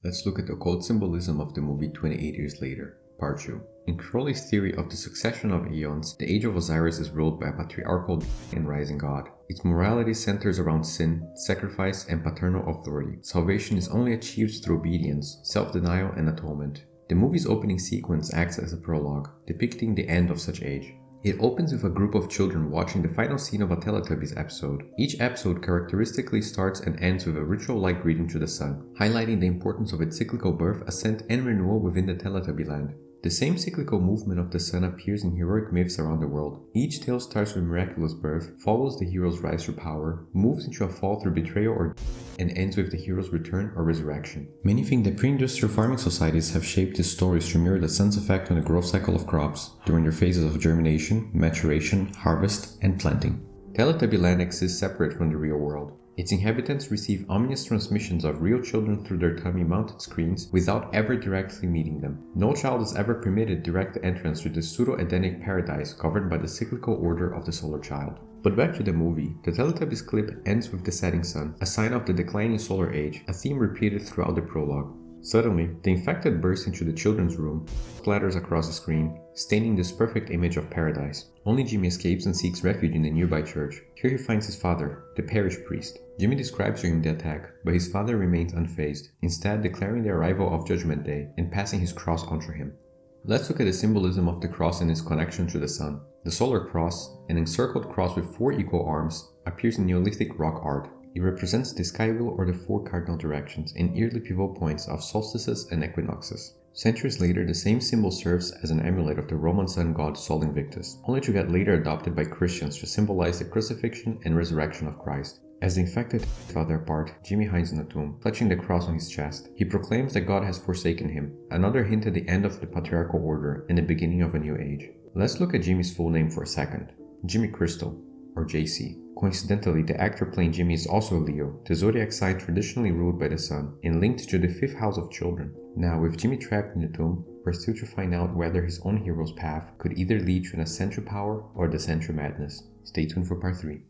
Let's look at the occult symbolism of the movie 28 Years Later, Part 2. In Crowley's theory of the succession of eons, the Age of Osiris is ruled by a patriarchal and rising god. Its morality centers around sin, sacrifice, and paternal authority. Salvation is only achieved through obedience, self-denial, and atonement. The movie's opening sequence acts as a prologue, depicting the end of such age. It opens with a group of children watching the final scene of a Teletubbies episode. Each episode characteristically starts and ends with a ritual-like greeting to the sun, highlighting the importance of its cyclical birth, ascent, and renewal within the Teletubby land. The same cyclical movement of the sun appears in heroic myths around the world. Each tale starts with miraculous birth, follows the hero's rise through power, moves into a fall through betrayal or and ends with the hero's return or resurrection. Many think that pre-industrial farming societies have shaped these stories to mirror the sun's effect on the growth cycle of crops during their phases of germination, maturation, harvest, and planting. Teletubby land exists separate from the real world. Its inhabitants receive ominous transmissions of real children through their tummy-mounted screens without ever directly meeting them. No child is ever permitted direct entrance to the pseudo-Edenic paradise governed by the cyclical order of the solar child. But back to the movie, the Teletubbies clip ends with the setting sun, a sign of the declining solar age, a theme repeated throughout the prologue. Suddenly, the infected bursts into the children's room, splatters across the screen, staining this perfect image of paradise. Only Jimmy escapes and seeks refuge in the nearby church. Here he finds his father, the parish priest. Jimmy describes to him the attack, but his father remains unfazed, instead declaring the arrival of Judgment Day and passing his cross onto him. Let's look at the symbolism of the cross and its connection to the sun. The solar cross, an encircled cross with 4 equal arms, appears in Neolithic rock art. It represents the sky wheel or the 4 cardinal directions and yearly pivotal points of solstices and equinoxes. Centuries later, the same symbol serves as an amulet of the Roman sun god Sol Invictus, only to get later adopted by Christians to symbolize the crucifixion and resurrection of Christ. As the infected father apart, Jimmy hides in a tomb, clutching the cross on his chest. He proclaims that God has forsaken him, another hint at the end of the patriarchal order and the beginning of a new age. Let's look at Jimmy's full name for a second. Jimmy Crystal, or JC. Coincidentally, the actor playing Jimmy is also a Leo, the zodiac sign traditionally ruled by the sun, and linked to the 5th house of children. Now, with Jimmy trapped in the tomb, we're still to find out whether his own hero's path could either lead to an ascent to power or descent to madness. Stay tuned for part 3.